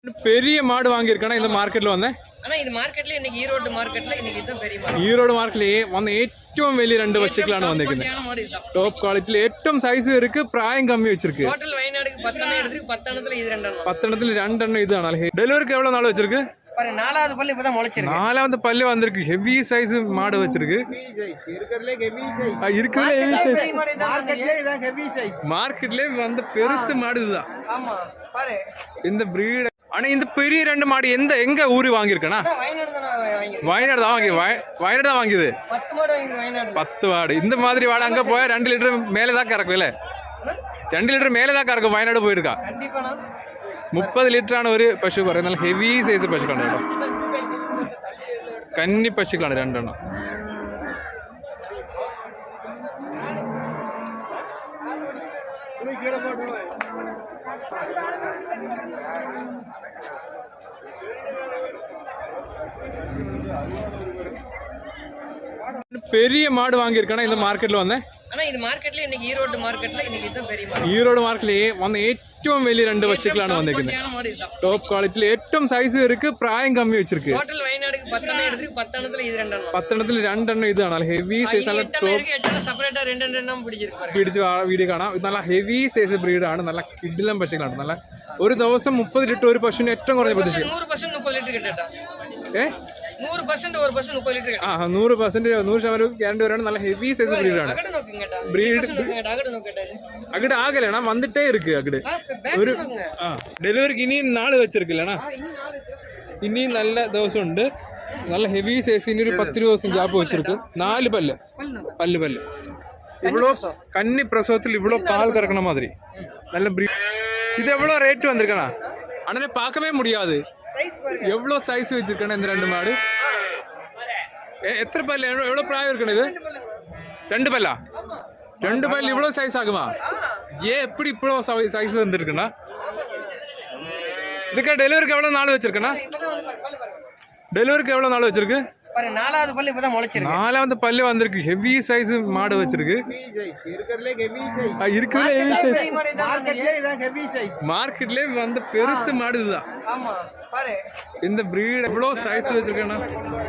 பெரிய மாடு வாங்கியிருக்கானா இந்த மார்க்கெட்ல வந்தேன். ஆனா இது മാർക്കറ്റിൽ இன்னைக்கு ஈரோடு மார்க்கெட்ல இன்னைக்கு இதுதான் பெரிய மாடு. ஈரோடு മാർക്കറ്റിൽ വന്ന ഏറ്റവും വലിയ രണ്ട് പശുക്കളാണ് വന്നിരിക്കുന്നത്. ടോപ്പ് ക്വാളിറ്റിയിൽ ഏറ്റവും സൈസ് ഇருக்கு, പ്രായം കമ്മി വെച്ചിருக்கு. ടോട്ടൽ വയനാടുக்கு 10 എണ്ണം எடுத்து 10 എണ്ണத்துல ഇത് രണ്ടെണ്ണം. 10 എണ്ണത്തിൽ 2 എണ്ണം ഇതാണ്. ഡെലിവറിക്ക് എவ்வளவு நாள் வச்சிருக்கு? பாரு நாலாவது பல்லு இப்பதான் முளைச்சிருக்கு. நாலாவது பல்லு வந்திருக்கு. ஹெவி சைஸ் மாடு வச்சிருக்கு. இருக்கிறதுல ஹெவி சைஸ். இருக்கிறதுல ஹெவி சைஸ். மார்க்கெட்ல இதான் ஹெவி சைஸ். மார்க்கெட்ல வந்து பெருசு மாடு இதுதான். ஆமா பாரு இந்த பிரீட். ஆனா இந்த பெரிய ரெண்டு மாடு எங்க ஊரு வாங்கியிருக்கனா? வயநாடு தான் வாங்கிருக்கேன். வயநாடு தான் வாங்கியது. 10 மாடு வாங்கி வயநாடு. 10 மாடு. இந்த மாதிரி மாடு அங்க போய் 2 லிட்டர் மேலே தான் கறக்கும் இல்ல? 2 லிட்டர் மேலே தான் கறக்கும். வயநாடு போயிருக்கா? கண்டிப்பானா 30 ലിറ്ററാണ് ഒരു പശു പറയുന്നത്. നല്ല ഹെവി സൈസ് പശുക്കളാണ് കേട്ടോ. കന്നി പശുക്കളാണ് രണ്ടെണ്ണം. பெரிய மாடு வாங்கியிருக்கானா இந்த மார்க்கெட்ல வந்தேன். ஆனா இது മാർക്കറ്റിൽ இன்னைக்கு ஈரோடு மார்க்கெட்ல இன்னைக்கு இதுதான் பெரிய மாடு. ஈரோடு மார்க்கெட்ல வந்த ഏറ്റവും വലിയ രണ്ട് പശുക്കളാണ് വന്നിരിക്കുന്നത്. ടോപ്പ് ക്വാളിറ്റിയിൽ ഏറ്റവും സൈസ് ഇருக்கு, പ്രായം കമ്മി വെച്ചിருக்கு. ടോട്ടൽ വയനാടുக்கு 10 എണ്ണം എടുத்து 10 എണ്ണத்துல ഇത് രണ്ടെണ്ണം. 10 എണ്ണത്തിൽ 2 എണ്ണം ഇതാണ്. Heavy size. നല്ല ടോപ്പ് 8 സെപ്പറേറ്റ് 2 എണ്ണം പിടിച്ച് വീഡിയോ കാണാം. ഇത് നല്ല ഹെവി സൈസ് ബ്രീഡാണ്. നല്ല കിഡിലം പശുക്കളാണ്. നല്ല ഒരു ദിവസം 30 ലിറ്റർ ഒരു പശുവിന് ഏറ്റവും കുറഞ്ഞ പ്രതീക്ഷ. 100% 30 ലിറ്റർ കിട്ടട്ടാ. 100% ഒരു പശു 30 ലിറ്റർ കിട്ടും. 100% ഗ്യാരണ്ടി വരാണ്. നല്ല ഹെവി സൈസ് ബ്രീഡാണ്. അകിട് ആകലാണ് വന്നിട്ടേ ഇருக்கு. അകിട് ഒരു ഡെലിവറിക്ക് ഇനിയും നാള് വെച്ചിരിക്കില്ലണ. ഇനിയും നല്ല ദിവസം ഉണ്ട്. നല്ല ഹെവി സൈസ്. ഇനി ഒരു 10 ദിവസം ഗ്യാപ്പ് വെച്ചിരിക്കും. 4 പല്ല് ഇവളോ കന്നി പ്രസവത്തിൽ ഇവളോ പാൽ കറക്കണ മാതിരി നല്ല ബ്രീഡ്. ഇത് എവ്വളോ റേറ്റ് വന്നിരിക്കണ? അണ്ണനെ പാക്കമേ മുടിയാതെ എവ്വളോ സൈസ് വെച്ചിരിക്കണ இந்த ரெண்டு மாடு. எத்தனை பல்லு எவ்வளோ பிராயம் இருக்கணும்? இது 2 பல்லா? 2 பல்லு இவ்வளோ சைஸ் ஆகுமா? ஏன் எப்படி இவ்வளோ சைஸ் வந்துருக்குண்ணா? இதுக்கு டெலிவரிக்கு எவ்வளோ நாள் வச்சிருக்கண்ணா? டெலிவரிக்கு எவ்வளோ நாள் வச்சிருக்கு? நாலாவது பல்லு இப்பதான் முளைச்சிருக்கு. நாலாவது பல்லு வந்திருக்கு. ஹெவி சைஸ் மாடு வச்சிருக்கு. இருக்கிறதுல ஹெவி சைஸ். இருக்கிறதுல ஹெவி சைஸ். மார்க்கெட்ல இதான் ஹெவி சைஸ். மார்க்கெட்ல வந்து பெருசு மாடு இதுதான். ஆமா பாரு இந்த பிரீட் எவ்வளோ சைஸ் வச்சிருக்கேன்னா?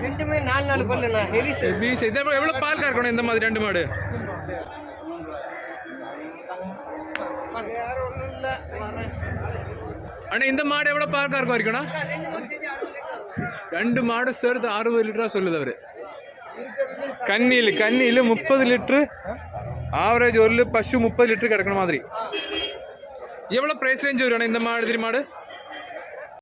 ரெண்டுமே 4 பல்லுண்ணா. Heavy size. இது எவ்வளோ பால் கறக்கணும் இந்த மாதிரி 2 மாடு? அண்ணா இந்த மாடு எவ்வளோ பால் கறக்க வரைக்கும்ண்ணா? 2 மாடு சேர்த்து 60 லிட்டரா சொல்லுது அவரு. கண்ணியில் 30 லிட்டரு ஆவரேஜ். ஒரு பசு 30 லிட்டரு கிடக்கிற மாதிரி. எவ்வளோ ப்ரைஸ் ரேஞ்ச் வருவாண்ணா இந்த மாதிரி மாடு?